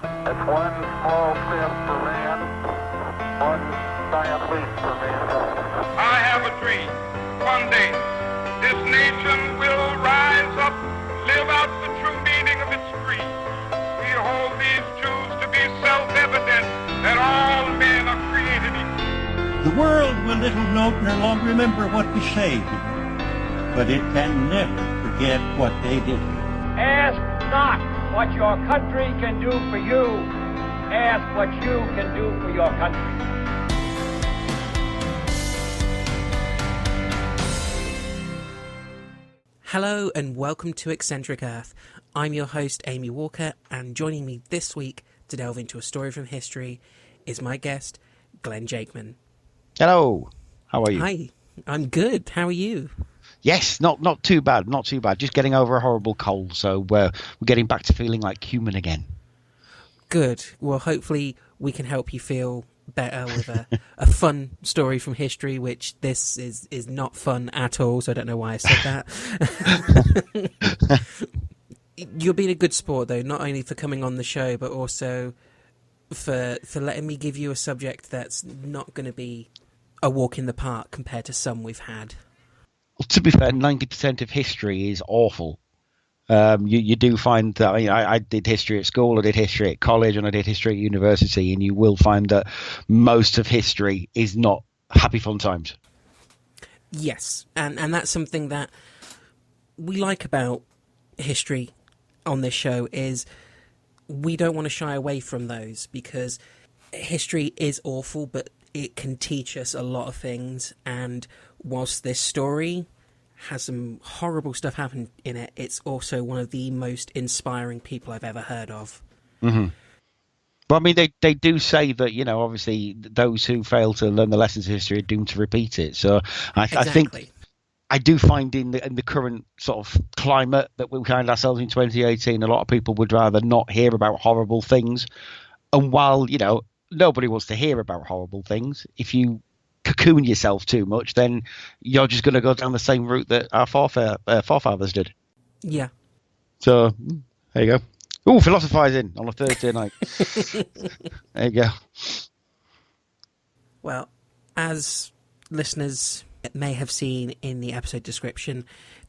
It's one small step for man, one giant leap for mankind. I have a dream. One day, this nation will rise up, live out the true meaning of its creed. We hold these truths to be self-evident that all men are created equal. The world will little note nor long remember what we say, but it can never forget what they did. Ask not what your country can do for you. Ask what you can do for your country. Hello and welcome to Eccentric Earth. I'm your host, Amy Walker, and joining me this week to delve into a story from history is my guest, Glenn Jakeman. Hello, how are you? Hi, I'm good. How are you? Yes, not too bad, not too bad. Just getting over a horrible cold, so we're getting back to feeling like human again. Good. Well, hopefully we can help you feel better with a fun story from history, which this is not fun at all, so I don't know why I said that. You're being a good sport, though, not only for coming on the show, but also for letting me give you a subject that's not going to be a walk in the park compared to some we've had. Well, to be fair, 90% of history is awful. You do find that, I did history at school, I did history at college, and I did history at university, and you will find that most of history is not happy fun times. Yes, and that's something that we like about history on this show is we don't want to shy away from those, because history is awful, but it can teach us a lot of things, and whilst this story has some horrible stuff happen in it, it's also one of the most inspiring people I've ever heard of. Mm-hmm. But I mean, they do say that, obviously those who fail to learn the lessons of history are doomed to repeat it. So I think I do find in the current sort of climate that we find ourselves in 2018, a lot of people would rather not hear about horrible things. And while, nobody wants to hear about horrible things, if you cocoon yourself too much, then you're just going to go down the same route that our forefathers did. Yeah. So there you go. Ooh, philosophising on a Thursday night. There you go. Well, as listeners may have seen in the episode description,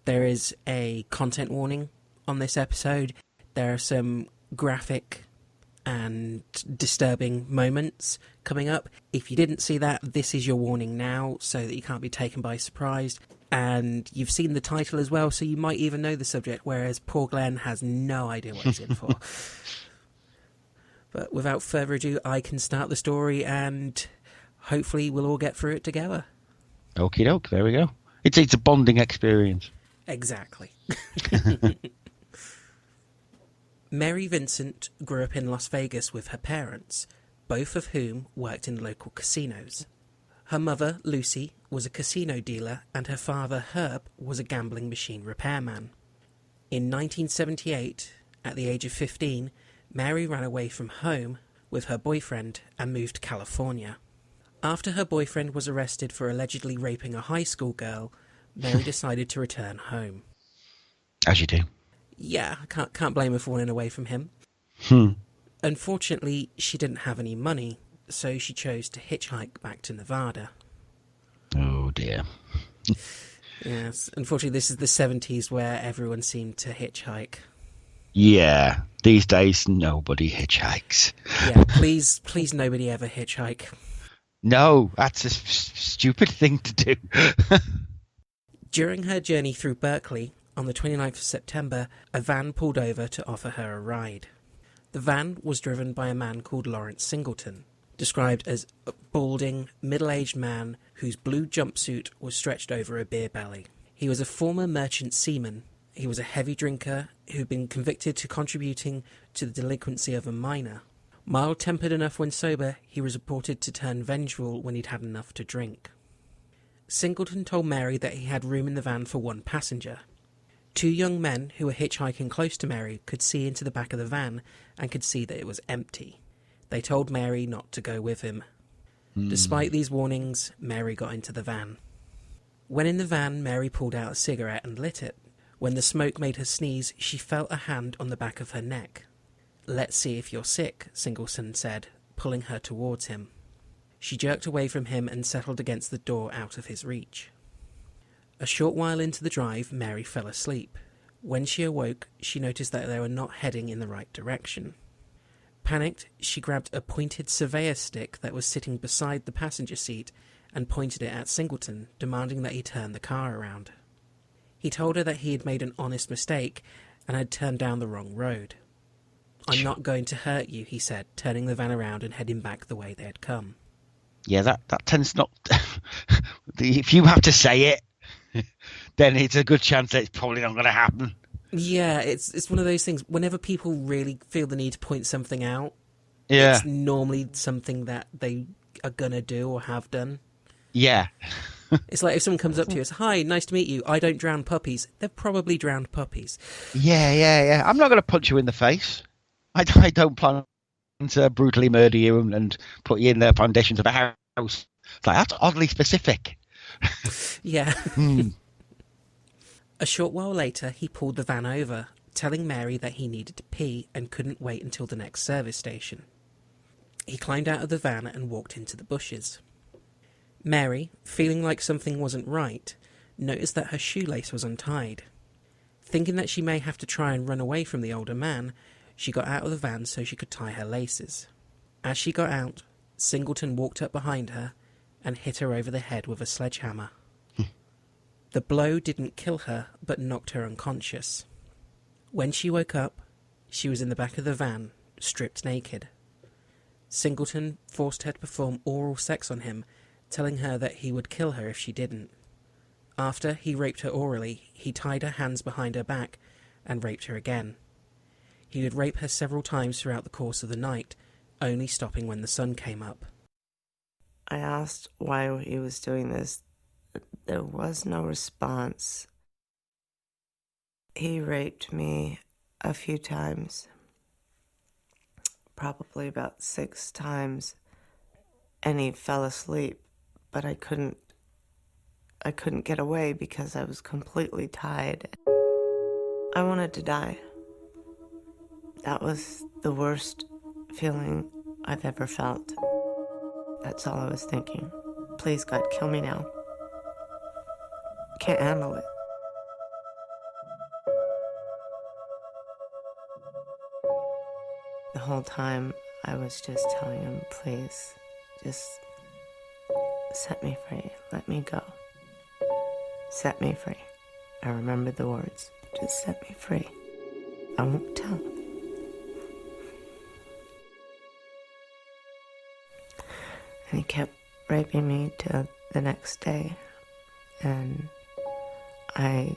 there is a content warning on this episode. There are some graphic and disturbing moments coming up. If you didn't see that, this is your warning now, so that you can't be taken by surprise. And you've seen the title as well, so you might even know the subject, whereas poor Glenn has no idea what he's in for. But without further ado, I can start the story, and hopefully we'll all get through it together. Okie doke, there we go. It's a bonding experience. Exactly. Mary Vincent grew up in Las Vegas with her parents, both of whom worked in local casinos. Her mother, Lucy, was a casino dealer, and her father, Herb, was a gambling machine repairman. In 1978, at the age of 15, Mary ran away from home with her boyfriend and moved to California. After her boyfriend was arrested for allegedly raping a high school girl, Mary decided to return home. As you do. Yeah, I can't blame her for running away from him. Unfortunately, she didn't have any money, so she chose to hitchhike back to Nevada. Oh dear. Yes, unfortunately this is the 70s where everyone seemed to hitchhike. Yeah, these days nobody hitchhikes. Yeah, please nobody ever hitchhike. No, that's a stupid thing to do. During her journey through Berkeley, on the 29th of September, a van pulled over to offer her a ride. The van was driven by a man called Lawrence Singleton, described as a balding, middle-aged man whose blue jumpsuit was stretched over a beer belly. He was a former merchant seaman. He was a heavy drinker who'd been convicted to contributing to the delinquency of a minor. Mild-tempered enough when sober, he was reported to turn vengeful when he'd had enough to drink. Singleton told Mary that he had room in the van for one passenger. Two young men who were hitchhiking close to Mary could see into the back of the van and could see that it was empty. They told Mary not to go with him. Despite these warnings, Mary got into the van. When in the van, Mary pulled out a cigarette and lit it. When the smoke made her sneeze, she felt a hand on the back of her neck. "Let's see if you're sick," Singleton said, pulling her towards him. She jerked away from him and settled against the door out of his reach. A short while into the drive, Mary fell asleep. When she awoke, she noticed that they were not heading in the right direction. Panicked, she grabbed a pointed surveyor stick that was sitting beside the passenger seat and pointed it at Singleton, demanding that he turn the car around. He told her that he had made an honest mistake and had turned down the wrong road. "I'm not going to hurt you," he said, turning the van around and heading back the way they had come. Yeah, that tends not... If you have to say it, then it's a good chance that it's probably not going to happen. Yeah, it's one of those things. Whenever people really feel the need to point something out, yeah, it's normally something that they are going to do or have done. Yeah. It's like if someone comes up to you and says, "Hi, nice to meet you. I don't drown puppies." They've probably drowned puppies. Yeah. I'm not going to punch you in the face. I don't plan to brutally murder you and put you in the foundations of a house. It's like, that's oddly specific. Yeah. A short while later, he pulled the van over, telling Mary that he needed to pee and couldn't wait until the next service station. He climbed out of the van and walked into the bushes. Mary, feeling like something wasn't right, noticed that her shoelace was untied. Thinking that she may have to try and run away from the older man, she got out of the van so she could tie her laces. As she got out, Singleton walked up behind her and hit her over the head with a sledgehammer. The blow didn't kill her, but knocked her unconscious. When she woke up, she was in the back of the van, stripped naked. Singleton forced her to perform oral sex on him, telling her that he would kill her if she didn't. After he raped her orally, he tied her hands behind her back and raped her again. He would rape her several times throughout the course of the night, only stopping when the sun came up. I asked why he was doing this. There was no response. He raped me a few times, probably about 6 times, and he fell asleep, but I couldn't get away because I was completely tied. I wanted to die. That was the worst feeling I've ever felt. That's all I was thinking. Please, God, kill me now. Can't handle it. The whole time I was just telling him, please, just set me free. Let me go. Set me free. I remembered the words. Just set me free. I won't tell. And he kept raping me till the next day. And I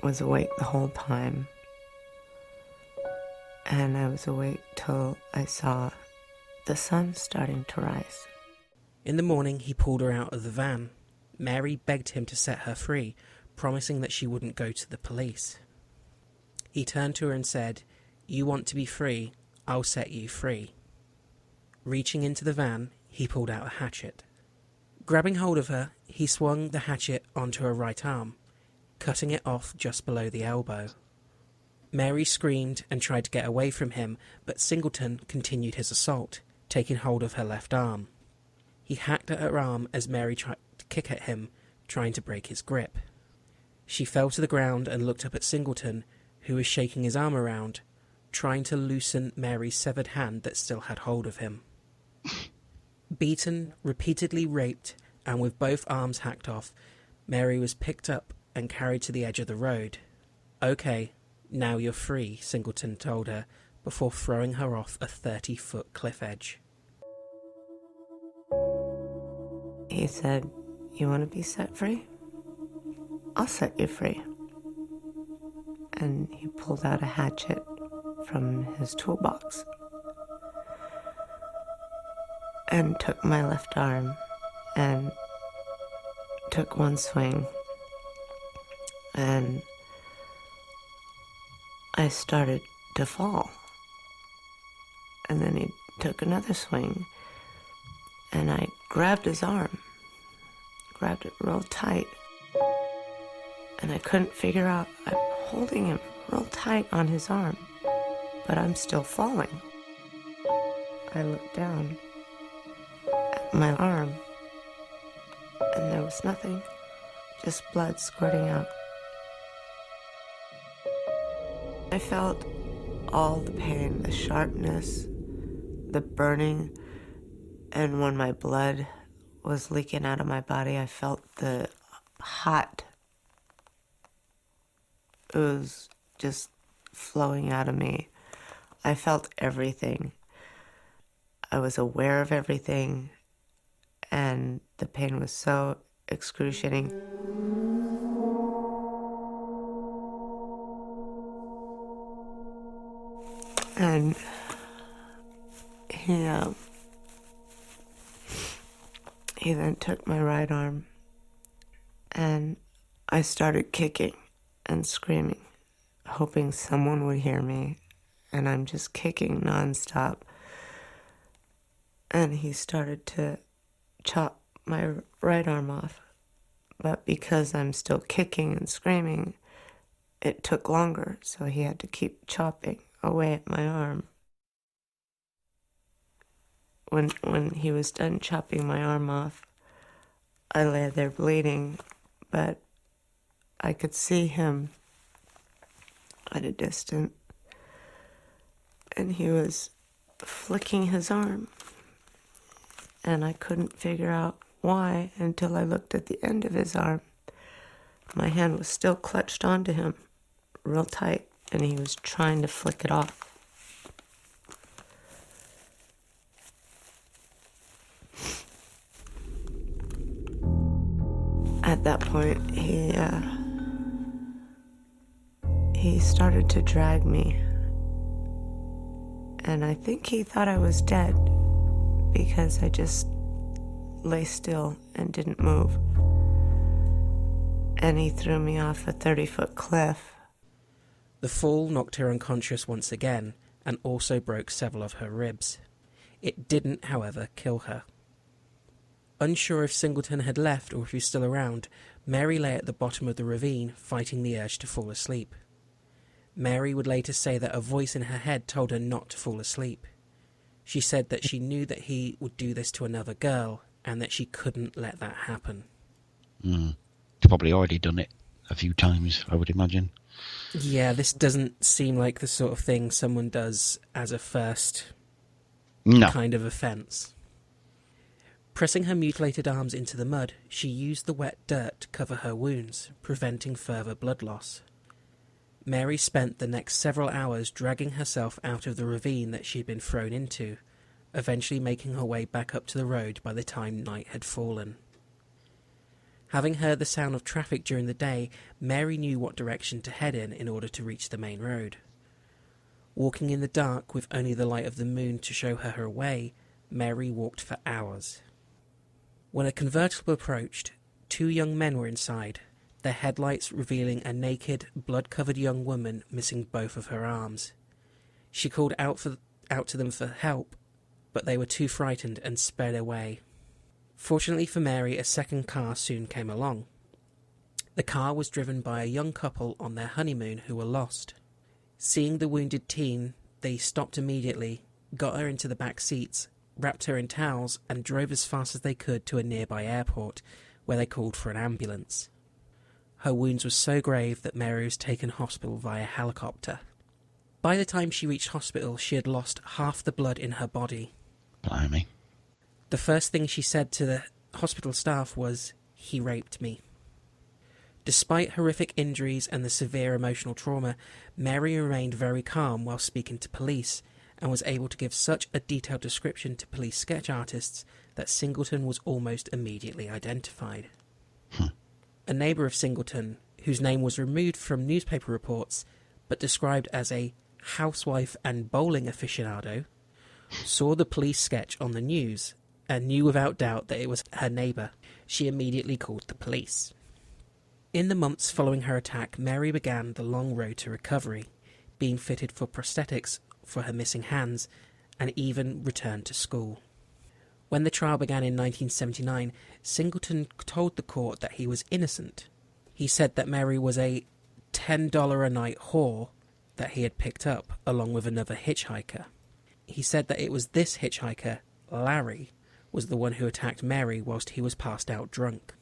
was awake the whole time. And I was awake till I saw the sun starting to rise. In the morning, he pulled her out of the van. Mary begged him to set her free, promising that she wouldn't go to the police. He turned to her and said, "You want to be free, I'll set you free." Reaching into the van, he pulled out a hatchet. Grabbing hold of her, he swung the hatchet onto her right arm, cutting it off just below the elbow. Mary screamed and tried to get away from him, but Singleton continued his assault, taking hold of her left arm. He hacked at her arm as Mary tried to kick at him, trying to break his grip. She fell to the ground and looked up at Singleton, who was shaking his arm around, trying to loosen Mary's severed hand that still had hold of him. Beaten, repeatedly raped, and with both arms hacked off, Mary was picked up and carried to the edge of the road. "Okay, now you're free," Singleton told her, before throwing her off a 30-foot cliff edge. He said, "You want to be set free? I'll set you free." And he pulled out a hatchet from his toolbox and took my left arm and took one swing, and I started to fall. And then he took another swing, and I grabbed his arm, grabbed it real tight, and I couldn't figure out, I'm holding him real tight on his arm, but I'm still falling. I looked down at my arm, and there was nothing, just blood squirting out. I felt all the pain, the sharpness, the burning, and when my blood was leaking out of my body, I felt the hot ooze just flowing out of me. I felt everything. I was aware of everything, and the pain was so excruciating. And he then took my right arm, and I started kicking and screaming, hoping someone would hear me, and I'm just kicking nonstop. And he started to chop my right arm off, but because I'm still kicking and screaming, it took longer, so he had to keep chopping away at my arm. When he was done chopping my arm off, I lay there bleeding, but I could see him at a distance, and he was flicking his arm, and I couldn't figure out why until I looked at the end of his arm. My hand was still clutched onto him real tight, and he was trying to flick it off. At that point, he started to drag me, and I think he thought I was dead because I just lay still and didn't move. And he threw me off a 30-foot cliff. The fall knocked her unconscious once again and also broke several of her ribs. It didn't, however, kill her. Unsure if Singleton had left or if he was still around, Mary lay at the bottom of the ravine, fighting the urge to fall asleep. Mary would later say that a voice in her head told her not to fall asleep. She said that she knew that he would do this to another girl, and that she couldn't let that happen. He's probably already done it a few times, I would imagine. Yeah, this doesn't seem like the sort of thing someone does as a first kind of offence. Pressing her mutilated arms into the mud, she used the wet dirt to cover her wounds, preventing further blood loss. Mary spent the next several hours dragging herself out of the ravine that she had been thrown into, eventually making her way back up to the road by the time night had fallen. Having heard the sound of traffic during the day, Mary knew what direction to head in order to reach the main road. Walking in the dark with only the light of the moon to show her way, Mary walked for hours. When a convertible approached, 2 young men were inside, their headlights revealing a naked, blood-covered young woman missing both of her arms. She called out to them for help, but they were too frightened and sped away. Fortunately for Mary, a second car soon came along. The car was driven by a young couple on their honeymoon who were lost. Seeing the wounded teen, they stopped immediately, got her into the back seats, wrapped her in towels, and drove as fast as they could to a nearby airport, where they called for an ambulance. Her wounds were so grave that Mary was taken to hospital via helicopter. By the time she reached hospital, she had lost half the blood in her body. Blimey. The first thing she said to the hospital staff was, "He raped me." Despite horrific injuries and the severe emotional trauma, Mary remained very calm while speaking to police, and was able to give such a detailed description to police sketch artists that Singleton was almost immediately identified. A neighbour of Singleton, whose name was removed from newspaper reports, but described as a housewife and bowling aficionado, saw the police sketch on the news and knew without doubt that it was her neighbour. She immediately called the police. In the months following her attack, Mary began the long road to recovery, being fitted for prosthetics for her missing hands, and even returned to school. When the trial began in 1979, Singleton told the court that he was innocent. He said that Mary was a $10 a night whore, that he had picked up along with another hitchhiker. He said that it was this hitchhiker, Larry, was the one who attacked Mary whilst he was passed out drunk.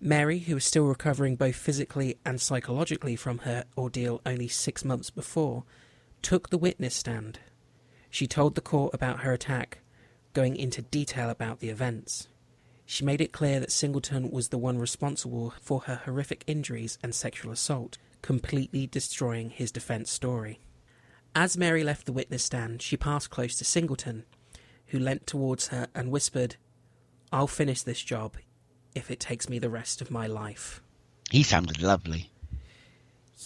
Mary, who was still recovering both physically and psychologically from her ordeal only 6 months before, took the witness stand. She told the court about her attack, going into detail about the events. She made it clear that Singleton was the one responsible for her horrific injuries and sexual assault, completely destroying his defence story. As Mary left the witness stand, she passed close to Singleton, who leant towards her and whispered, "I'll finish this job if it takes me the rest of my life." He sounded lovely.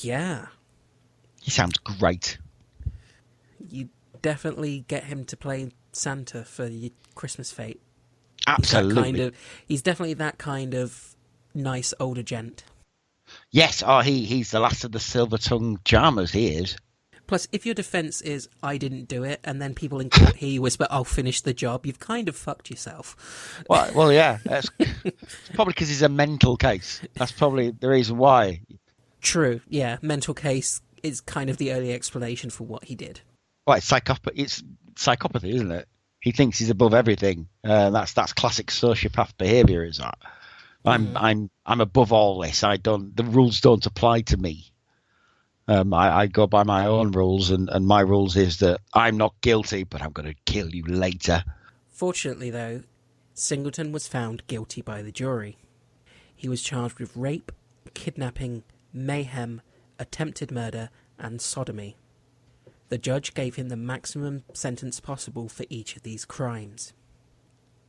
Yeah. He sounds great. You definitely get him to play Santa for your Christmas fete. Absolutely. He's definitely that kind of nice older gent. Yes, he's the last of the silver-tongued charmers, he is. Plus, if your defence is, "I didn't do it," and then people in court hear you whisper, "I'll finish the job," you've kind of fucked yourself. Well, yeah. It's probably because he's a mental case. That's probably the reason why. True, yeah. Mental case is kind of the only explanation for what he did. Well, it's psychopathy, isn't it? He thinks he's above everything. That's classic sociopath behaviour, is that? I'm above all this. The rules don't apply to me. I go by my own rules, and my rules is that I'm not guilty, but I'm going to kill you later. Fortunately, though, Singleton was found guilty by the jury. He was charged with rape, kidnapping, mayhem, attempted murder, and sodomy. The judge gave him the maximum sentence possible for each of these crimes.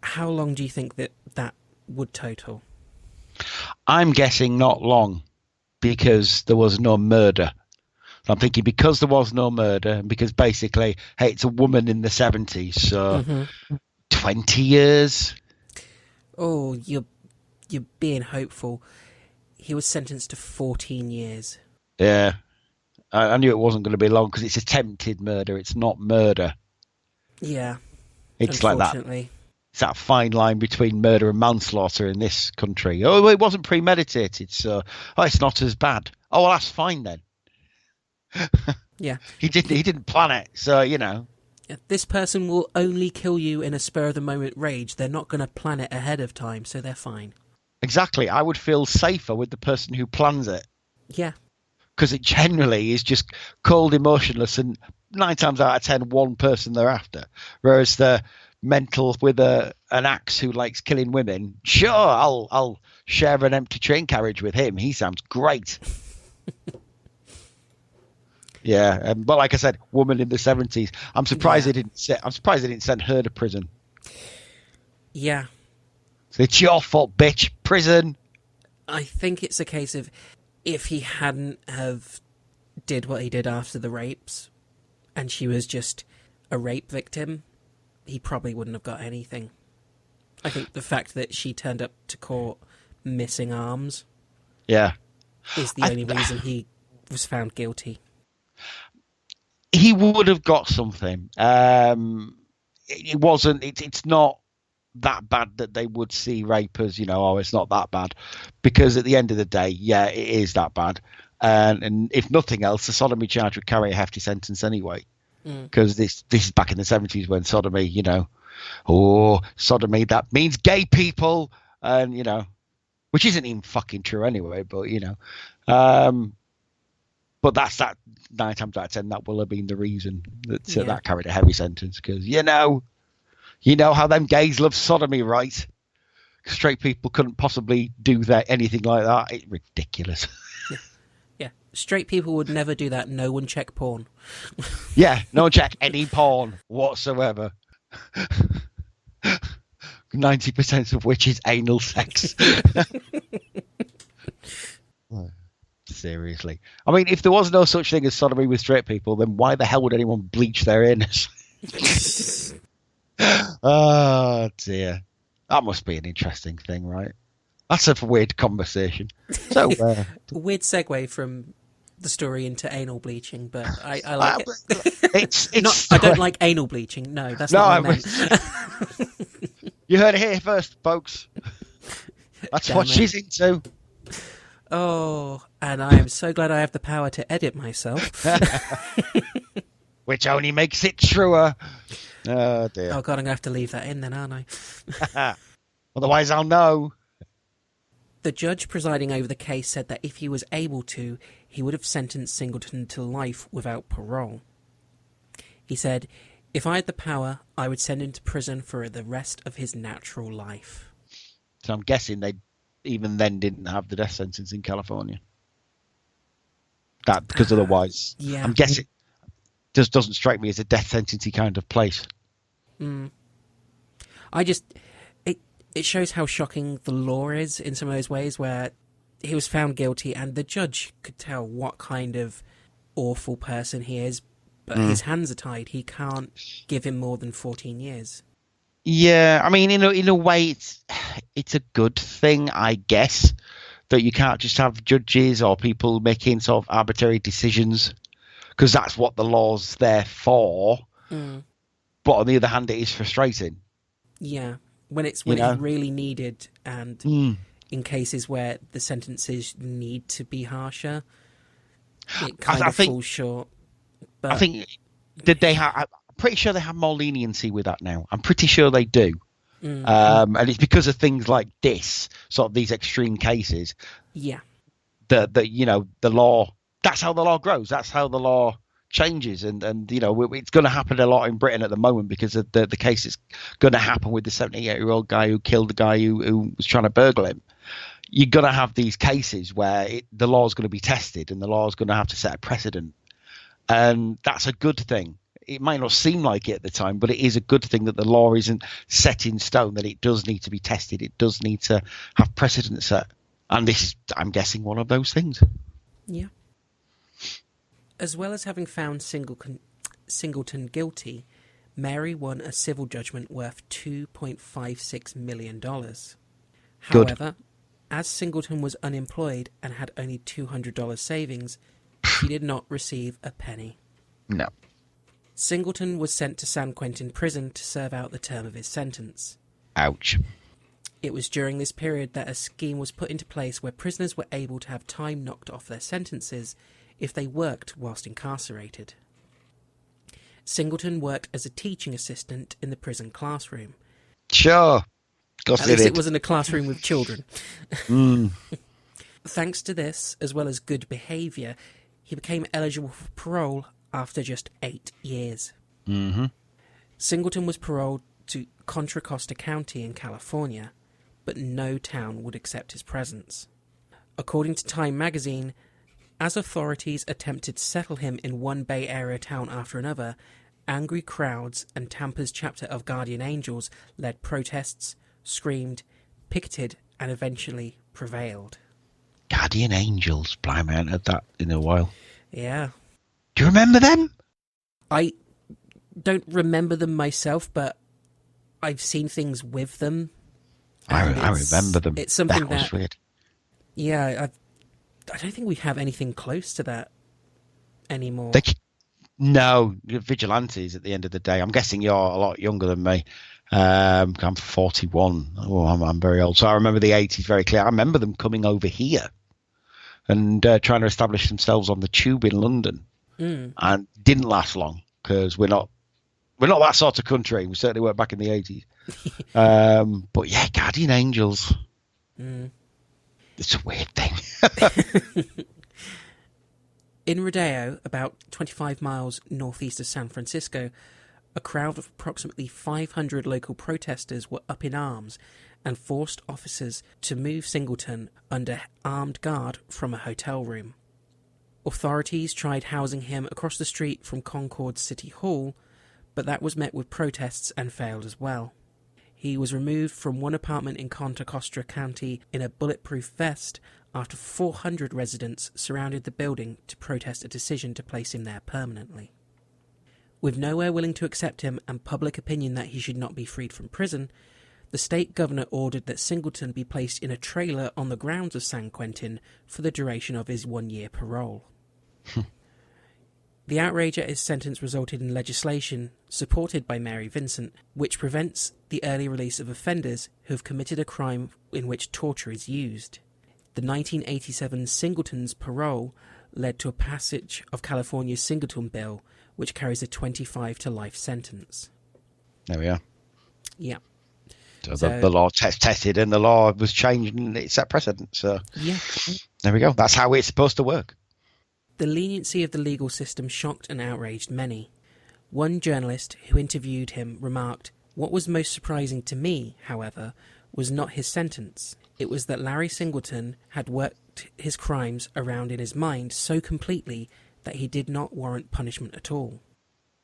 How long do you think that would total? I'm guessing not long, because there was no murder. I'm thinking because there was no murder, and because basically, hey, it's a woman in the 70s, so 20 years. Oh, you're being hopeful. He was sentenced to 14 years. Yeah, I knew it wasn't going to be long because it's attempted murder. It's not murder. Yeah, it's like that. It's that fine line between murder and manslaughter in this country. Oh, it wasn't premeditated, so it's not as bad. Oh, well, that's fine then. Yeah, he didn't plan it, so you know. This person will only kill you in a spur of the moment rage. They're not going to plan it ahead of time, so they're fine. Exactly. I would feel safer with the person who plans it. Yeah. Because it generally is just cold, emotionless, and 9 times out of 10, one person they're after. Whereas the mental with an axe who likes killing women, sure, I'll share an empty train carriage with him. He sounds great. Yeah, but like I said, woman in the 70s. I'm surprised they didn't send her to prison. Yeah. So it's your fault, bitch. Prison. I think it's a case of if he hadn't have did what he did after the rapes, and she was just a rape victim, he probably wouldn't have got anything. I think the fact that she turned up to court missing arms, is the only reason he was found guilty. He would have got something. It wasn't. It's not that bad that they would see rape as, it's not that bad, because at the end of the day, yeah, it is that bad. And if nothing else, the sodomy charge would carry a hefty sentence anyway, because this is back in the 70s when sodomy, sodomy, that means gay people, and which isn't even fucking true anyway, but but that's that 9 times out of 10 that will have been the reason that that carried a heavy sentence, because you know how them gays love sodomy, right? Straight people couldn't possibly do anything like that. It's ridiculous. Yeah, straight people would never do that. No one check porn. Yeah, no one check any porn whatsoever. 90% of which is anal sex. Seriously. I mean, if there was no such thing as sodomy with straight people, then why the hell would anyone bleach their anus? Oh, dear. That must be an interesting thing, right? That's a weird conversation. So, weird segue from the story into anal bleaching, but I like it. I don't like anal bleaching. No, that's not what I meant. You heard it here first, folks. That's what she's into. Oh, And I am so glad I have the power to edit myself. Which only makes it truer. Oh, dear. Oh, God, I'm going to have to leave that in then, aren't I? Otherwise, I'll know. The judge presiding over the case said that if he was able to, he would have sentenced Singleton to life without parole. He said, "If I had the power, I would send him to prison for the rest of his natural life." So I'm guessing they even then didn't have the death sentence in California. That because otherwise, yeah. I'm guessing just doesn't strike me as a death sentence kind of place. It shows how shocking the law is in some of those ways, where he was found guilty and the judge could tell what kind of awful person he is, but his hands are tied. He can't give him more than 14 years. Yeah, I mean, in a way, it's a good thing, I guess, that you can't just have judges or people making sort of arbitrary decisions, because that's what the law's there for. But on the other hand, it is frustrating. Yeah, when it's really needed, and in cases where the sentences need to be harsher, it kind of falls short. But I think did they have? I'm pretty sure they have more leniency with that now. I'm pretty sure they do. And it's because of things like this, sort of these extreme cases. Yeah. That the law. That's how the law grows. That's how the law changes, and it's going to happen a lot in Britain at the moment because of the case that's going to happen with the 78-year-old guy who killed the guy who was trying to burgle him. You're going to have these cases where the law is going to be tested, and the law is going to have to set a precedent, and that's a good thing. It might not seem like it at the time, but it is a good thing that the law isn't set in stone, that it does need to be tested. It does need to have precedent set. And this is, I'm guessing, one of those things. Yeah. As well as having found Singleton guilty, Mary won a civil judgment worth $2.56 million. However, as Singleton was unemployed and had only $200 savings, she did not receive a penny. No. Singleton was sent to San Quentin prison to serve out the term of his sentence. Ouch. It was during this period that a scheme was put into place where prisoners were able to have time knocked off their sentences if they worked whilst incarcerated. Singleton worked as a teaching assistant in the prison classroom. Sure. At least it wasn't a classroom with children. Thanks to this, as well as good behaviour, he became eligible for parole after just 8 years. Singleton was paroled to Contra Costa County in California, but no town would accept his presence. According to Time magazine, as authorities attempted to settle him in one Bay Area town after another, angry crowds and Tampa's chapter of Guardian Angels led protests, screamed, picketed, and eventually prevailed. Guardian Angels, blimey, I haven't heard that in a while. Yeah. Do you remember them? I don't remember them myself, but I've seen things with them. I remember them. It's something that was weird. Yeah, I don't think we have anything close to that anymore. No, vigilantes at the end of the day. I'm guessing you're a lot younger than me. I'm 41. Oh, I'm very old. So I remember the 80s very clear. I remember them coming over here and trying to establish themselves on the tube in London. And didn't last long because we're not that sort of country. We certainly weren't back in the 80s. But yeah, Guardian Angels. It's a weird thing. In Rodeo, about 25 miles northeast of San Francisco, a crowd of approximately 500 local protesters were up in arms and forced officers to move Singleton under armed guard from a hotel room. Authorities tried housing him across the street from Concord City Hall, but that was met with protests and failed as well. He was removed from one apartment in Contra Costa County in a bulletproof vest after 400 residents surrounded the building to protest a decision to place him there permanently. With nowhere willing to accept him and public opinion that he should not be freed from prison, the state governor ordered that Singleton be placed in a trailer on the grounds of San Quentin for the duration of his 1-year parole. The outrage at his sentence resulted in legislation, supported by Mary Vincent, which prevents the early release of offenders who have committed a crime in which torture is used. The 1987 Singleton's Parole led to a passage of California's Singleton Bill, which carries a 25 to life sentence. There we are. Yeah. So the law tested and the law was changed and it set precedent. So yeah, there we go. That's how it's supposed to work. The leniency of the legal system shocked and outraged many. One journalist who interviewed him remarked, "What was most surprising to me, however, was not his sentence. It was that Larry Singleton had worked his crimes around in his mind so completely that he did not warrant punishment at all."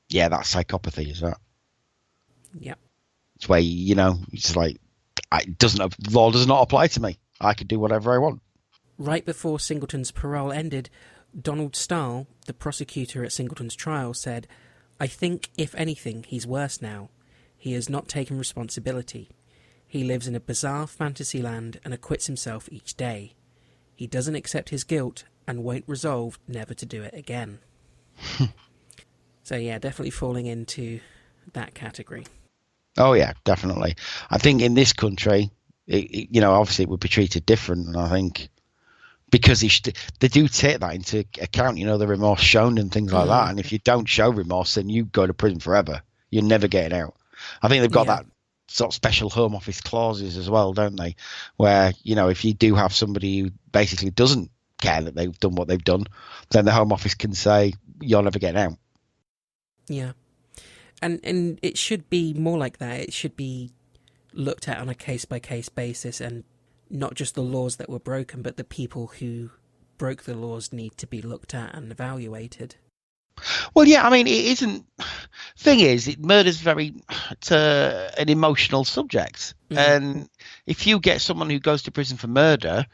Yeah, that's psychopathy, is that? Yeah. It's where, it's like, law does not apply to me. I can do whatever I want. Right before Singleton's parole ended, Donald Stahl, the prosecutor at Singleton's trial, said, "I think, if anything, he's worse now. He has not taken responsibility. He lives in a bizarre fantasy land and acquits himself each day. He doesn't accept his guilt and won't resolve never to do it again." So yeah, definitely falling into that category. Oh yeah, definitely. I think in this country, obviously it would be treated different, and I think because they do take that into account, the remorse shown and things like that. And if you don't show remorse, then you go to prison forever. You're never getting out. I think they've got that sort of special Home Office clauses as well, don't they? Where, if you do have somebody who basically doesn't care that they've done what they've done, then the Home Office can say, you're never getting out. Yeah. And it should be more like that. It should be looked at on a case-by-case basis, and not just the laws that were broken, but the people who broke the laws need to be looked at and evaluated. Well, yeah, I mean, it isn't... Thing is, murder's it's an emotional subject. Mm. And if you get someone who goes to prison for murder,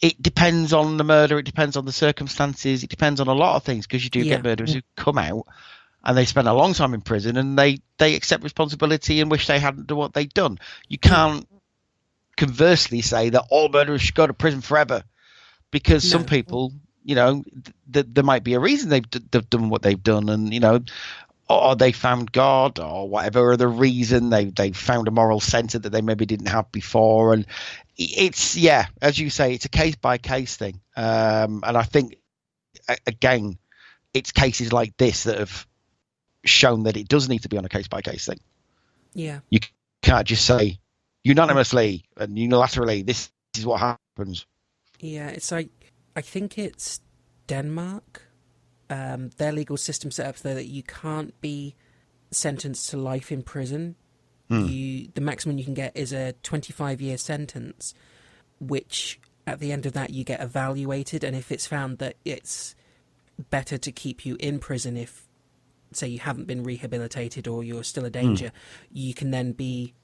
it depends on the murder, it depends on the circumstances, it depends on a lot of things, because you do get murderers who come out and they spend a long time in prison and they accept responsibility and wish they hadn't done what they'd done. You can't conversely say that all murderers should go to prison forever, because some people, there might be a reason they've done what they've done, and, or they found God or whatever other reason, they found a moral center that they maybe didn't have before. And it's, as you say, it's a case-by-case thing. And I think, again, it's cases like this that have shown that it does need to be on a case-by-case thing. Yeah. You can't just say unanimously and unilaterally, this is what happens. Yeah, it's like, I think it's Denmark. Their legal system set up so that you can't be sentenced to life in prison. The maximum you can get is a 25-year sentence, which at the end of that you get evaluated, and if it's found that it's better to keep you in prison, if, say, you haven't been rehabilitated or you're still a danger, you can then be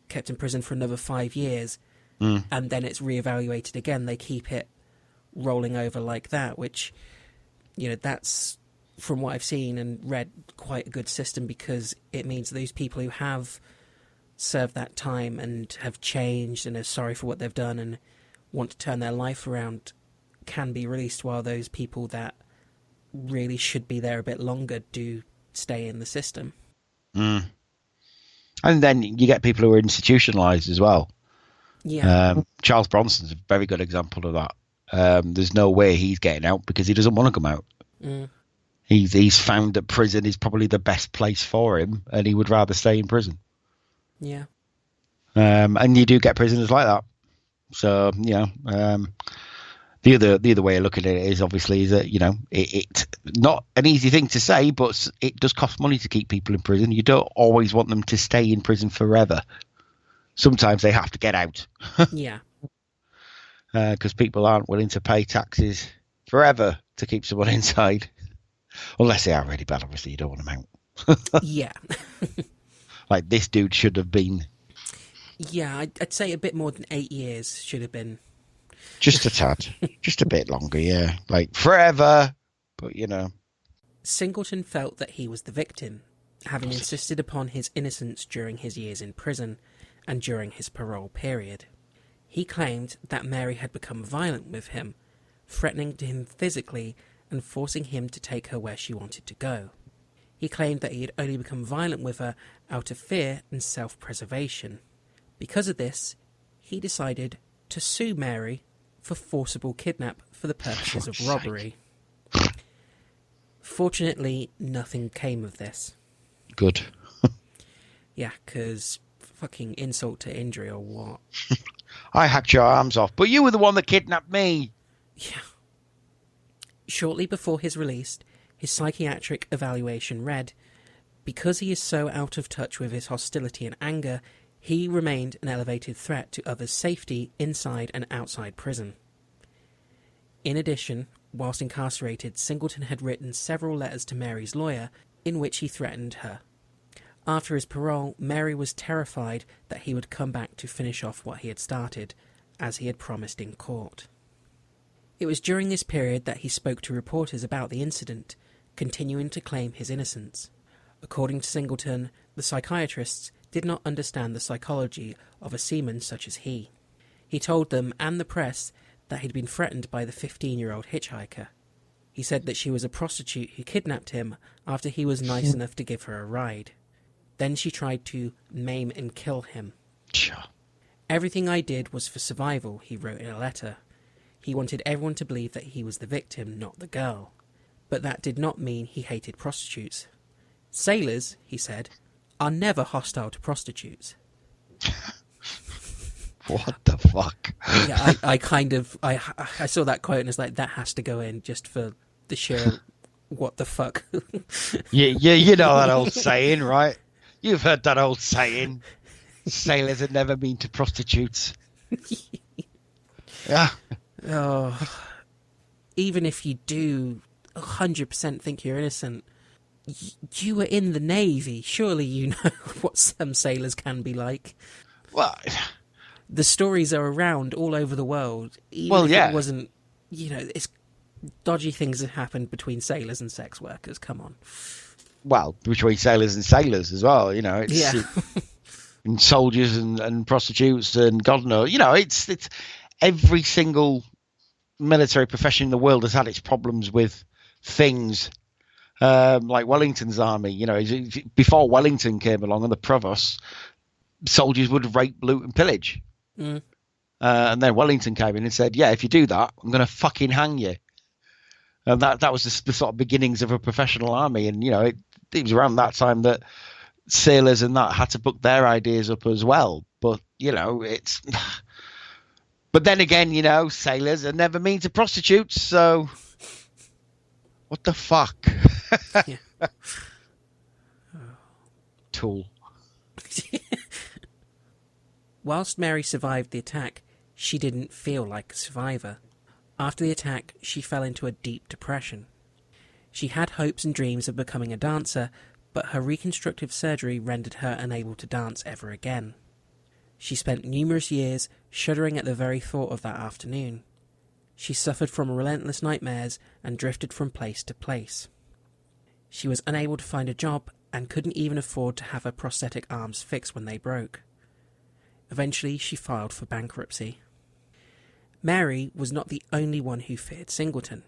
kept in prison for another 5 years, and then it's reevaluated again. They keep it rolling over like that, which, that's, from what I've seen and read, quite a good system, because it means those people who have served that time and have changed and are sorry for what they've done and want to turn their life around can be released, while those people that really should be there a bit longer do stay in the system. And then you get people who are institutionalized as well. Charles Bronson's a very good example of that. There's no way he's getting out because he doesn't want to come out. He's found that prison is probably the best place for him, and he would rather stay in prison. And you do get prisoners like that. So the other way of looking at it is obviously that it's not an easy thing to say, but it does cost money to keep people in prison. You don't always want them to stay in prison forever. Sometimes they have to get out. Because people aren't willing to pay taxes forever to keep someone inside, unless they are really bad. Obviously, you don't want them out. Like this dude should have been. I'd say a bit more than 8 years should have been. Just a tad, just a bit longer, like forever. But Singleton felt that he was the victim, having insisted upon his innocence during his years in prison and during his parole period. He claimed that Mary had become violent with him, threatening him physically and forcing him to take her where she wanted to go. He claimed that he had only become violent with her out of fear and self-preservation. Because of this, he decided to sue Mary for forcible kidnap for the purposes of robbery. Fortunately, nothing came of this. Good. Yeah, because fucking insult to injury or what? I hacked your arms off, but you were the one that kidnapped me. Yeah. Shortly before his release, his psychiatric evaluation read, because he is so out of touch with his hostility and anger, he remained an elevated threat to others' safety inside and outside prison. In addition, whilst incarcerated, Singleton had written several letters to Mary's lawyer in which he threatened her. After his parole, Mary was terrified that he would come back to finish off what he had started, as he had promised in court. It was during this period that he spoke to reporters about the incident, continuing to claim his innocence. According to Singleton, the psychiatrists did not understand the psychology of a seaman such as he. He told them and the press that he'd been threatened by the 15-year-old hitchhiker. He said that she was a prostitute who kidnapped him after he was nice enough to give her a ride. Then she tried to maim and kill him. Sure. Everything I did was for survival, he wrote in a letter. He wanted everyone to believe that he was the victim, not the girl. But that did not mean he hated prostitutes. Sailors, he said, are never hostile to prostitutes. What the fuck? Yeah, I saw that quote and it's like, that has to go in just for the sheer what the fuck. Yeah, you know that old saying, right? You've heard that old saying. Sailors are never mean to prostitutes. Yeah. Oh, even if you do 100% think you're innocent, you were in the Navy. Surely you know what some sailors can be like. Well, the stories are around all over the world. Even if it wasn't, it's dodgy things that happened between sailors and sex workers. Come on. Well, between sailors and sailors as well, it's and soldiers and prostitutes and God knows, it's every single military profession in the world has had its problems with things. Like Wellington's army, before Wellington came along and the provost, soldiers would rape, loot and pillage. And then Wellington came in and said, yeah, if you do that, I'm going to fucking hang you. And that was the sort of beginnings of a professional army. And, it was around that time that sailors and that had to book their ideas up as well. But, it's... But then again, sailors are never mean to prostitutes, so... What the fuck? Yeah. Tool. Whilst Mary survived the attack, she didn't feel like a survivor. After the attack, she fell into a deep depression. She had hopes and dreams of becoming a dancer, but her reconstructive surgery rendered her unable to dance ever again. She spent numerous years shuddering at the very thought of that afternoon. She suffered from relentless nightmares and drifted from place to place. She was unable to find a job and couldn't even afford to have her prosthetic arms fixed when they broke. Eventually, she filed for bankruptcy. Mary was not the only one who feared Singleton.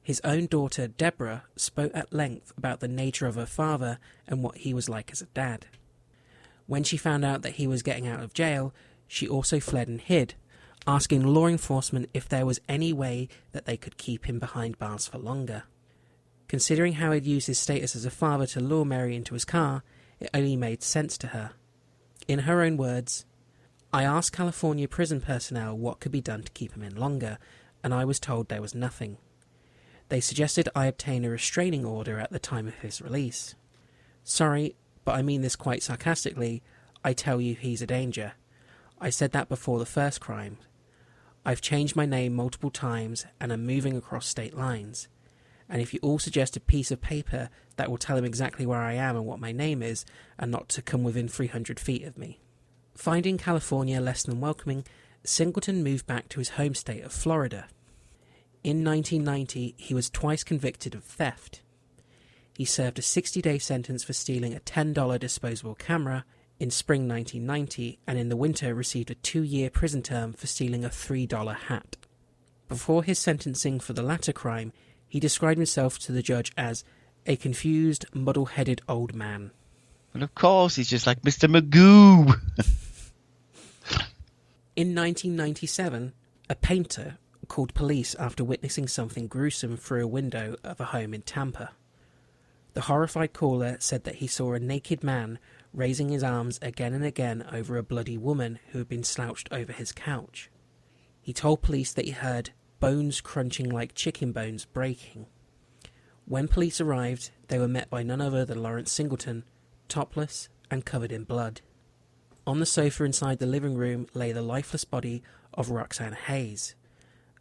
His own daughter, Deborah, spoke at length about the nature of her father and what he was like as a dad. When she found out that he was getting out of jail, she also fled and hid, asking law enforcement if there was any way that they could keep him behind bars for longer. Considering how he'd used his status as a father to lure Mary into his car, it only made sense to her. In her own words, I asked California prison personnel what could be done to keep him in longer, and I was told there was nothing. They suggested I obtain a restraining order at the time of his release. Sorry, but I mean this quite sarcastically, I tell you he's a danger. I said that before the first crime. I've changed my name multiple times and am moving across state lines. And if you all suggest a piece of paper that will tell him exactly where I am and what my name is, and not to come within 300 feet of me. Finding California less than welcoming, Singleton moved back to his home state of Florida. In 1990, he was twice convicted of theft. He served a 60-day sentence for stealing a $10 disposable camera in spring 1990, and in the winter received a 2-year prison term for stealing a $3 hat. Before his sentencing for the latter crime, he described himself to the judge as a confused, muddle-headed old man. And of course, he's just like Mr. Magoo. In 1997, A painter called police after witnessing something gruesome through a window of a home in Tampa. The horrified caller said that he saw a naked man raising his arms again and again over a bloody woman who had been slouched over his couch. He told police that he heard bones crunching like chicken bones breaking. When police arrived, they were met by none other than Lawrence Singleton, topless and covered in blood. On the sofa inside the living room lay the lifeless body of Roxanne Hayes,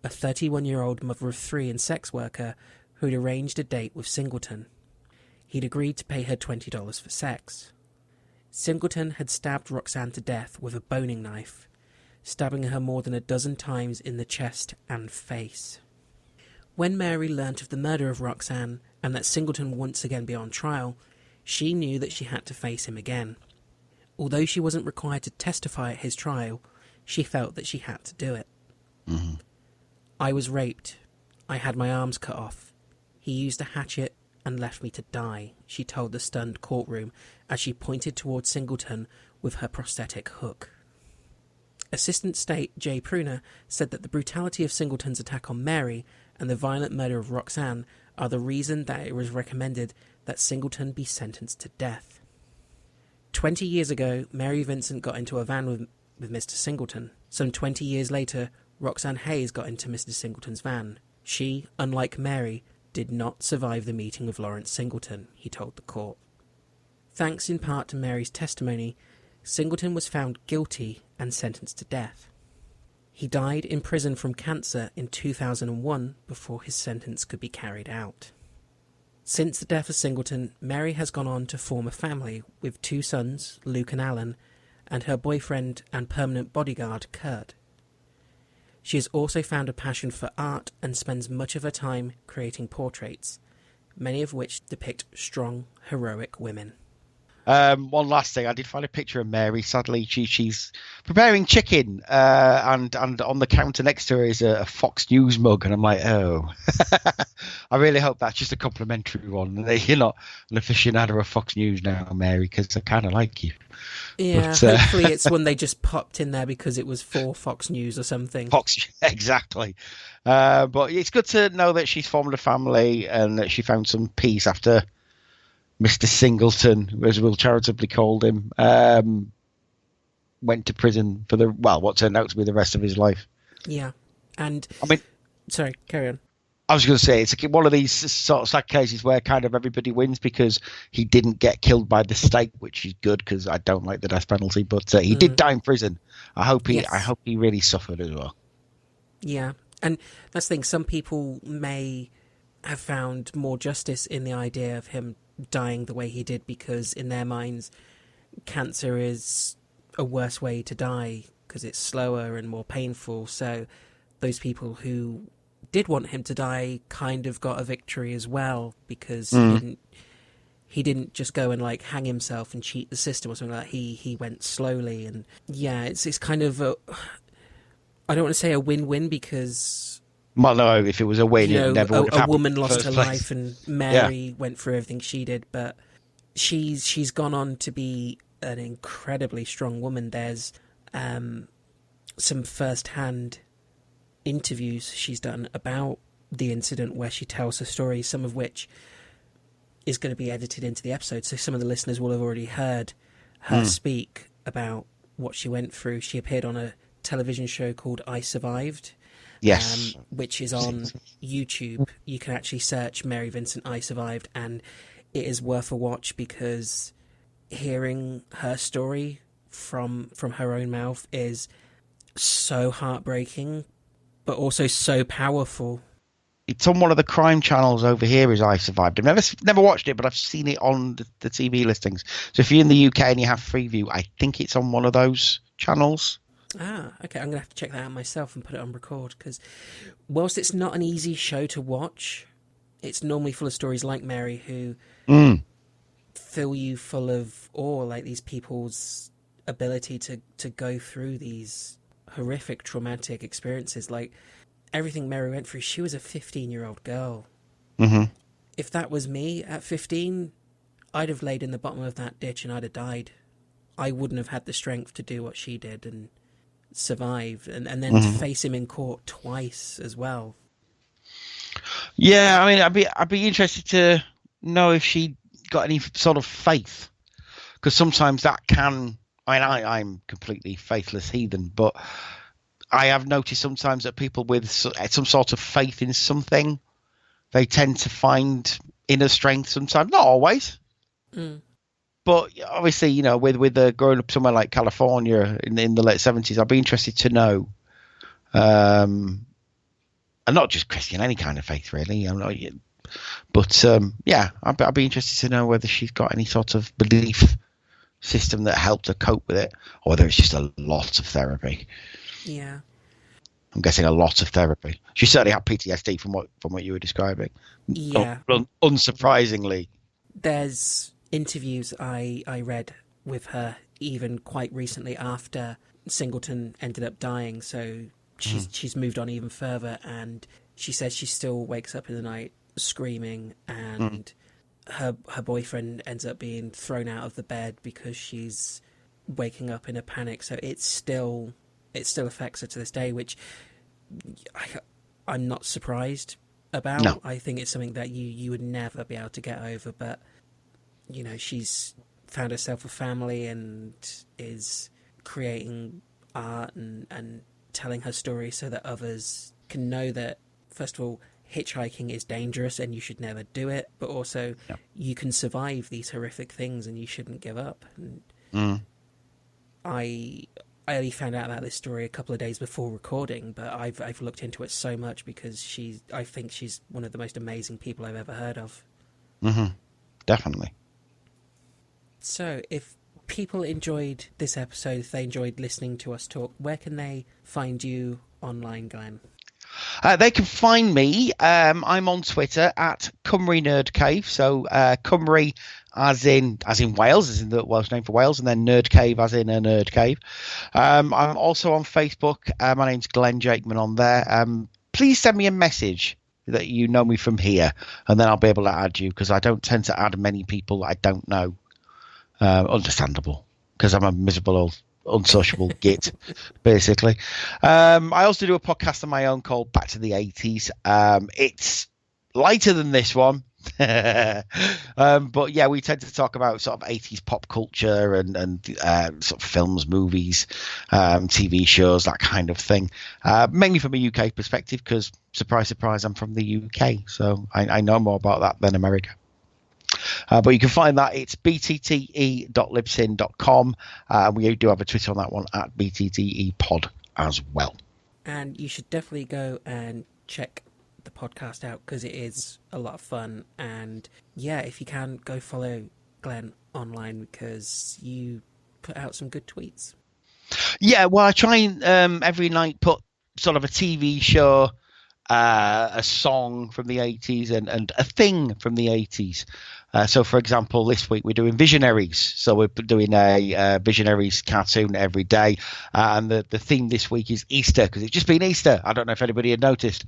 a 31-year-old mother of 3 and sex worker who'd arranged a date with Singleton. He'd agreed to pay her $20 for sex. Singleton had stabbed Roxanne to death with a boning knife, stabbing her more than a dozen times in the chest and face. When Mary learnt of the murder of Roxanne and that Singleton would once again be on trial, she knew that she had to face him again. Although she wasn't required to testify at his trial, she felt that she had to do it. Mm-hmm. I was raped. I had my arms cut off. He used a hatchet and left me to die, she told the stunned courtroom as she pointed towards Singleton with her prosthetic hook. Assistant State Jay Pruner said that the brutality of Singleton's attack on Mary and the violent murder of Roxanne are the reason that it was recommended that Singleton be sentenced to death. 20 years ago, Mary Vincent got into a van with Mr. Singleton. Some 20 years later, Roxanne Hayes got into Mr. Singleton's van. She, unlike Mary, did not survive the meeting with Lawrence Singleton, he told the court. Thanks in part to Mary's testimony, Singleton was found guilty and sentenced to death. He died in prison from cancer in 2001 before his sentence could be carried out. Since the death of Singleton, Mary has gone on to form a family with 2 sons, Luke and Alan, and her boyfriend and permanent bodyguard, Kurt. She has also found a passion for art and spends much of her time creating portraits, many of which depict strong, heroic women. One last thing, I did find a picture of Mary. Sadly, she's preparing chicken, and on the counter next to her is a Fox News mug, and I'm like, oh. I really hope that's just a complimentary one. You're not an aficionado of Fox News now, Mary, because I kind of like you. Yeah, but, hopefully it's one they just popped in there because it was for Fox News or something. Fox, exactly. But it's good to know that she's formed a family and that she found some peace after Mr. Singleton, as we'll charitably call him, went to prison for what turned out to be the rest of his life. Yeah, and sorry, carry on. I was going to say, it's one of these sort of sad cases where kind of everybody wins because he didn't get killed by the state, which is good because I don't like the death penalty, but he did die in prison. I hope he really suffered as well. Yeah, and that's the thing. Some people may have found more justice in the idea of him dying the way he did because in their minds, cancer is a worse way to die because it's slower and more painful. So those people who did want him to die kind of got a victory as well because he didn't just go and like hang himself and cheat the system or something like that. He went slowly, and yeah, it's kind of I don't want to say a win-win because well, no, if it was a win, it never would have happened. A woman lost her life, and Mary went through everything she did, but she's gone on to be an incredibly strong woman. There's some first-hand interviews she's done about the incident where she tells her story, some of which is going to be edited into the episode, so some of the listeners will have already heard her speak about what she went through. She appeared on a television show called I Survived, which is on YouTube. You can actually search Mary Vincent I Survived, and it is worth a watch because hearing her story from her own mouth is so heartbreaking but also so powerful. It's on one of the crime channels over here as I Survived. I've never watched it, but I've seen it on the TV listings. So if you're in the UK and you have Freeview, I think it's on one of those channels. Ah, okay. I'm going to have to check that out myself and put it on record because whilst it's not an easy show to watch, it's normally full of stories like Mary who fill you full of awe, like these people's ability to go through these horrific traumatic experiences. Like everything Mary went through, she was a 15-year-old girl. Mm-hmm. If that was me at 15, I'd have laid in the bottom of that ditch and I'd have died. I wouldn't have had the strength to do what she did, and survive, and then to face him in court twice as well. Yeah, I mean, I'd be interested to know if she got any sort of faith, because sometimes that can. I mean, I'm completely faithless heathen, but I have noticed sometimes that people with some sort of faith in something, they tend to find inner strength sometimes. Not always. But obviously, you know, with growing up somewhere like California in the late 70s, I'd be interested to know, and not just Christian, any kind of faith really. But yeah, I'd be interested to know whether she's got any sort of belief system that helped her cope with it, or whether it's just a lot of therapy. Yeah, I'm guessing a lot of therapy. She certainly had PTSD from what you were describing. Yeah, unsurprisingly. There's interviews I read with her even quite recently after Singleton ended up dying, so she's moved on even further, and she says she still wakes up in the night screaming, and her boyfriend ends up being thrown out of the bed because she's waking up in a panic. So it still affects her to this day, which I'm not surprised about. No. I think it's something that you would never be able to get over, but you know, she's found herself a family and is creating art and telling her story so that others can know that, first of all, hitchhiking is dangerous and you should never do it, but also you can survive these horrific things and you shouldn't give up. And I only found out about this story a couple of days before recording, but I've looked into it so much because I think she's one of the most amazing people I've ever heard of. Definitely. So if people enjoyed this episode, if they enjoyed listening to us talk, where can they find you online, Glenn? They can find me. I'm on Twitter at Cymru Nerd Cave. So Cymru as in Wales, as in the Welsh name for Wales, and then Nerd Cave as in a nerd cave. I'm also on Facebook. My name's Glenn Jakeman on there. Please send me a message that you know me from here, and then I'll be able to add you, because I don't tend to add many people that I don't know. Understandable, because I'm a miserable old unsociable git, basically. I also do a podcast of my own called Back to the 80s. It's lighter than this one. But yeah, we tend to talk about sort of 80s pop culture and sort of films, movies, TV shows, that kind of thing. Mainly from a UK perspective, because surprise, surprise, I'm from the UK, so I know more about that than America. But you can find that it's btte.libsyn.com. We do have a Twitter on that one at bttepod as well. And you should definitely go and check the podcast out, because it is a lot of fun. And yeah, if you can, go follow Glenn online, because you put out some good tweets. Yeah, well, I try and every night put sort of a TV show, a song from the 80s and a thing from the 80s. So, for example, this week we're doing Visionaries. So we're doing a Visionaries cartoon every day. And the theme this week is Easter, because it's just been Easter. I don't know if anybody had noticed.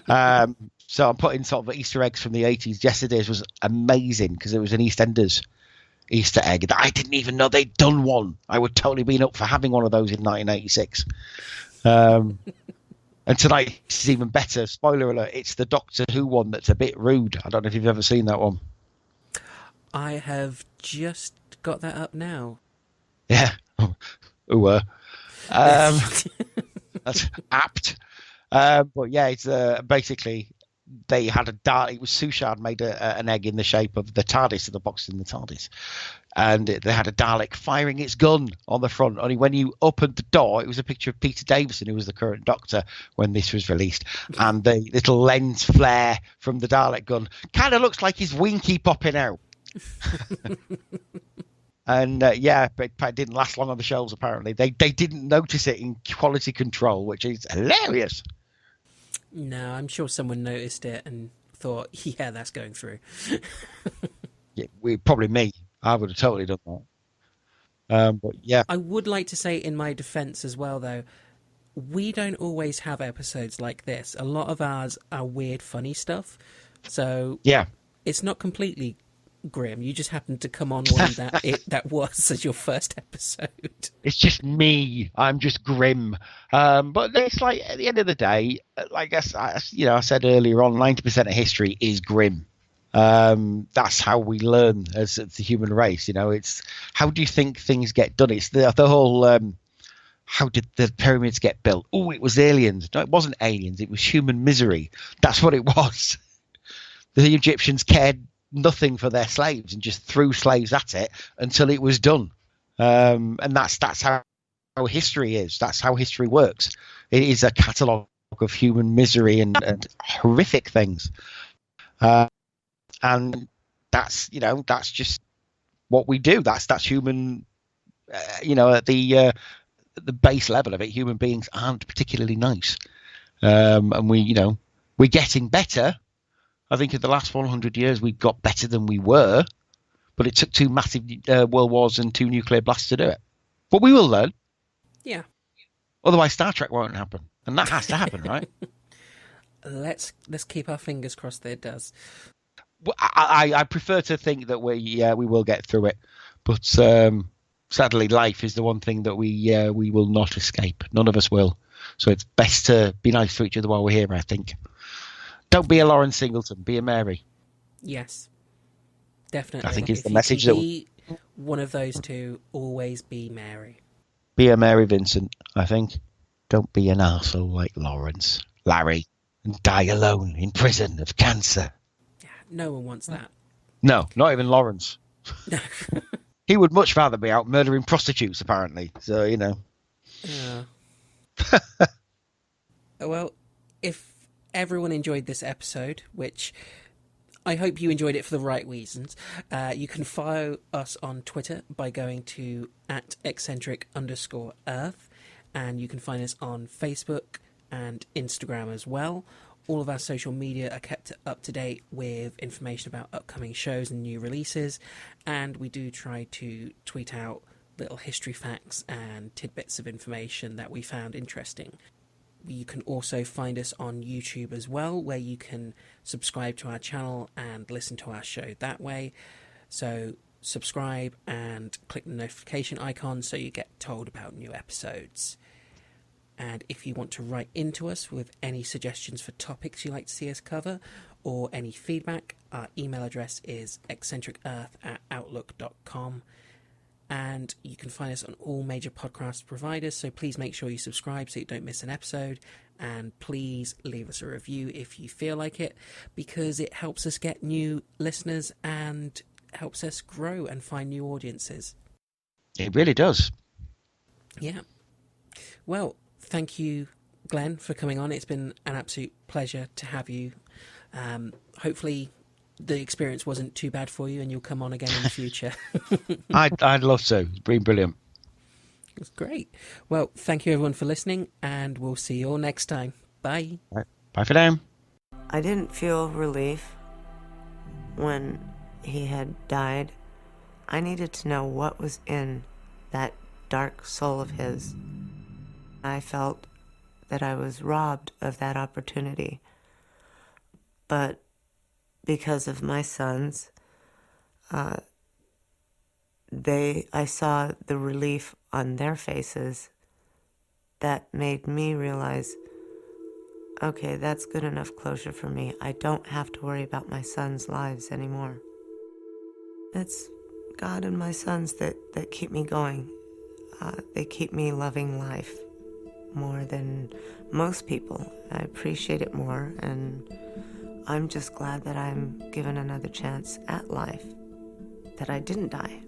So I'm putting sort of Easter eggs from the 80s. Yesterday's was amazing because it was an EastEnders Easter egg that I didn't even know they'd done one. I would totally been up for having one of those in 1986. And tonight is even better. Spoiler alert, it's the Doctor Who one that's a bit rude. I don't know if you've ever seen that one. I have just got that up now. Yeah. Ooh, that's apt. But yeah, it's basically they had a Dalek. It was Sushard made an egg in the shape of the TARDIS, of the box in the TARDIS, and they had a Dalek firing its gun on the front. Only when you opened the door, it was a picture of Peter Davison, who was the current Doctor when this was released, and the little lens flare from the Dalek gun kind of looks like his winky popping out. And yeah, but it didn't last long on the shelves. Apparently, they didn't notice it in quality control, which is hilarious. No, I'm sure someone noticed it and thought, yeah, that's going through. Yeah, probably me. I would have totally done that. But yeah, I would like to say in my defense as well, though, we don't always have episodes like this. A lot of ours are weird, funny stuff. So yeah, it's not completely grim. You just happened to come on one that was as your first episode. It's just me. I'm just grim. But it's like, at the end of the day, like I said earlier on, 90% of history is grim. That's how we learn as the human race. It's how do you think things get done? It's the whole how did the pyramids get built? Oh, it was aliens. No, it wasn't aliens. It was human misery. That's what it was. The Egyptians cared nothing for their slaves and just threw slaves at it until it was done. And that's how history is. That's how history works. It is a catalogue of human misery and horrific things. And that's just what we do. That's human. At the base level of it, human beings aren't particularly nice. And we're getting better. I think in the last 100 years we got better than we were, but it took 2 massive world wars and 2 nuclear blasts to do it. But we will learn. Yeah. Otherwise, Star Trek won't happen, and that has to happen, right? Let's keep our fingers crossed that it does. I prefer to think that we will get through it, but sadly, life is the one thing that we will not escape. None of us will. So it's best to be nice to each other while we're here, I think. Don't be a Lawrence Singleton. Be a Mary. Yes, definitely. I think it's if the you message can that be one of those two, always be Mary. Be a Mary Vincent, I think. Don't be an arsehole like Larry, and die alone in prison of cancer. Yeah, no one wants that. No, not even Lawrence. No. He would much rather be out murdering prostitutes, apparently. So, Yeah. Well, if everyone enjoyed this episode, which I hope you enjoyed it for the right reasons, you can follow us on Twitter by going to @eccentric_earth, and you can find us on Facebook and Instagram as well. All of our social media are kept up to date with information about upcoming shows and new releases, and we do try to tweet out little history facts and tidbits of information that we found interesting. You can also find us on YouTube as well, where you can subscribe to our channel and listen to our show that way. So subscribe and click the notification icon so you get told about new episodes. And if you want to write into us with any suggestions for topics you'd like to see us cover or any feedback, our email address is eccentricearth@outlook.com. And you can find us on all major podcast providers, so please make sure you subscribe so you don't miss an episode. And please leave us a review if you feel like it, because it helps us get new listeners and helps us grow and find new audiences. It really does. Yeah. Well, thank you, Glenn, for coming on. It's been an absolute pleasure to have you. Hopefully the experience wasn't too bad for you and you'll come on again in the future. I'd love to. It's been brilliant. It's great. Well, thank you everyone for listening, and we'll see you all next time. Bye. Right. Bye for now. I didn't feel relief when he had died. I needed to know what was in that dark soul of his. I felt that I was robbed of that opportunity. But because of my sons, I saw the relief on their faces that made me realize, okay, that's good enough closure for me. I don't have to worry about my sons' lives anymore. It's God and my sons that keep me going. They keep me loving life more than most people. I appreciate it more, and I'm just glad that I'm given another chance at life, that I didn't die.